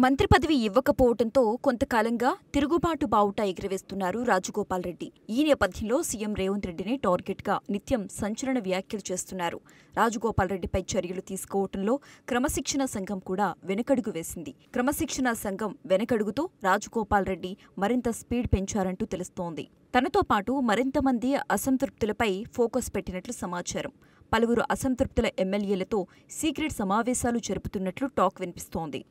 మంత్రి పదవి ఇవ్వకపోవడంతో కొంతకాలంగా తిరుగుబాటు బావుట ఎగురవేస్తున్నారు రాజగోపాల్ రెడ్డి. ఈ నేపథ్యంలో సీఎం రేవంత్ రెడ్డిని టార్గెట్గా నిత్యం సంచలన వ్యాఖ్యలు చేస్తున్నారు. రాజగోపాల్ రెడ్డిపై చర్యలు తీసుకోవడంలో క్రమశిక్షణ సంఘం కూడా వెనకడుగు వేసింది. క్రమశిక్షణ సంఘం వెనకడుగుతో రాజగోపాల్ రెడ్డి మరింత స్పీడ్ పెంచారంటూ తెలుస్తోంది. తనతో పాటు మరింత మంది అసంతృప్తులపై ఫోకస్ పెట్టినట్లు సమాచారం. పలువురు అసంతృప్తుల ఎమ్మెల్యేలతో సీక్రెట్ సమావేశాలు జరుపుతున్నట్లు టాక్ వినిపిస్తోంది.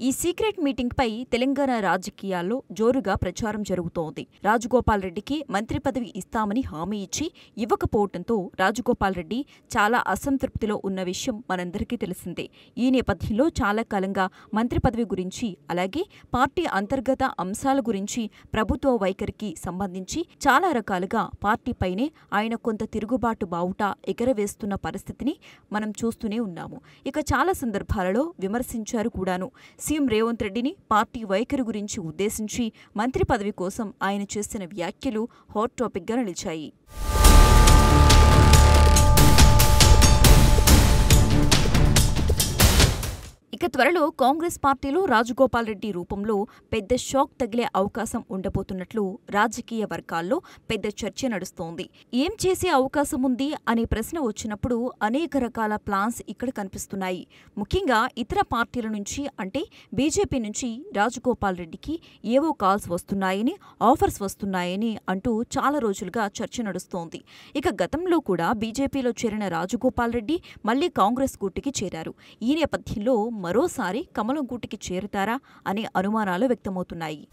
ఈ సీక్రెట్ మీటింగ్ పై తెలంగాణ రాజకీయాల్లో జోరుగా ప్రచారం జరుగుతోంది. రాజగోపాల్ రెడ్డికి మంత్రి పదవి ఇస్తామని హామీ ఇచ్చి ఇవ్వకపోవడంతో రాజగోపాల్ రెడ్డి చాలా అసంతృప్తిలో ఉన్న విషయం మనందరికీ తెలిసిందే. ఈ నేపథ్యంలో చాలా కాలంగా మంత్రి పదవి గురించి, అలాగే పార్టీ అంతర్గత అంశాల గురించి, ప్రభుత్వ వైఖరికి సంబంధించి చాలా రకాలుగా పార్టీపైనే ఆయన కొంత తిరుగుబాటు బావుట ఎగరవేస్తున్న పరిస్థితిని మనం చూస్తూనే ఉన్నాము. ఇక చాలా సందర్భాలలో విమర్శించారు కూడాను. సీఎం రేవంత్ రెడ్డిని పార్టీ వైఖరి గురించి ఉద్దేశించి మంత్రి పదవి కోసం ఆయన చేసిన వ్యాఖ్యలు హాట్ టాపిక్గా నిలిచాయి. ఇక త్వరలో కాంగ్రెస్ పార్టీలో రాజగోపాల్ రెడ్డి రూపంలో పెద్ద షాక్ తగిలే అవకాశం ఉండబోతున్నట్లు రాజకీయ వర్గాల్లో పెద్ద చర్చ నడుస్తోంది. ఏం చేసే అవకాశం ఉంది అనే ప్రశ్న వచ్చినప్పుడు అనేక రకాల ప్లాన్స్ ఇక్కడ కనిపిస్తున్నాయి. ముఖ్యంగా ఇతర పార్టీల నుంచి, అంటే బీజేపీ నుంచి రాజగోపాల్ రెడ్డికి ఏవో కాల్స్ వస్తున్నాయని, ఆఫర్స్ వస్తున్నాయని అంటూ చాలా రోజులుగా చర్చ నడుస్తోంది. ఇక గతంలో కూడా బీజేపీలో చేరిన రాజగోపాల్ రెడ్డి మళ్లీ కాంగ్రెస్ గూటికి చేరారు. ఈ నేపథ్యంలో మరోసారి కమలం గూటికి చేరుతారా అనే అనుమానాలు వ్యక్తమవుతున్నాయి.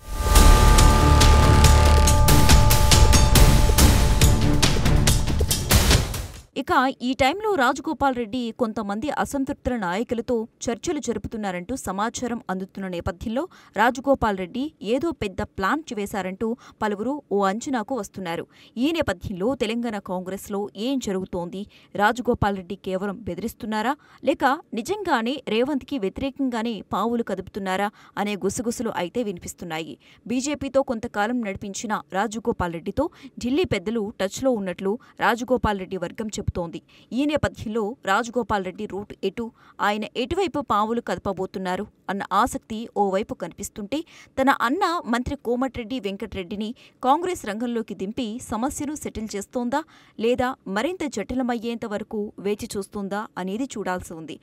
ఇక ఈ టైంలో రాజగోపాల్ రెడ్డి కొంతమంది అసంతృప్తుల నాయకులతో చర్చలు జరుపుతున్నారంటూ సమాచారం అందుతున్న నేపథ్యంలో రాజగోపాల్ రెడ్డి ఏదో పెద్ద ప్లాన్ వేశారంటూ పలువురు ఓ అంచనాకు వస్తున్నారు. ఈ నేపథ్యంలో తెలంగాణ కాంగ్రెస్లో ఏం జరుగుతోంది? రాజగోపాల్ రెడ్డి కేవలం బెదిరిస్తున్నారా, లేక నిజంగానే రేవంత్కి వ్యతిరేకంగానే పావులు కదుపుతున్నారా అనే గుసగుసలు అయితే వినిపిస్తున్నాయి. బీజేపీతో కొంతకాలం నడిపించిన రాజగోపాల్ రెడ్డితో ఢిల్లీ పెద్దలు టచ్లో ఉన్నట్లు రాజగోపాల్ రెడ్డి వర్గం చెబుతోంది. ఈ నేపథ్యంలో రాజగోపాల్ రెడ్డి రూట్ ఎటు, ఆయన ఎటువైపు పావులు కదపబోతున్నారు అన్న ఆసక్తి ఓవైపు కనిపిస్తుంటే, తన అన్న మంత్రి కోమటిరెడ్డి వెంకటరెడ్డిని కాంగ్రెస్ రంగంలోకి దింపి సమస్యను సెటిల్ చేస్తోందా, లేదా మరింత జటిలమయ్యేంత వరకు వేచి చూస్తోందా అనేది చూడాల్సి ఉంది.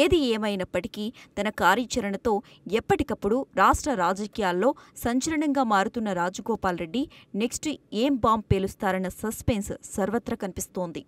ఏది ఏమైనప్పటికీ తన కార్యాచరణతో ఎప్పటికప్పుడు రాష్ట్ర రాజకీయాల్లో సంచలనంగా మారుతున్న రాజగోపాల్ రెడ్డి నెక్స్ట్ ఏం బాంబ్ పేలుస్తారన్న సస్పెన్స్ సర్వత్రా కనిపిస్తోంది.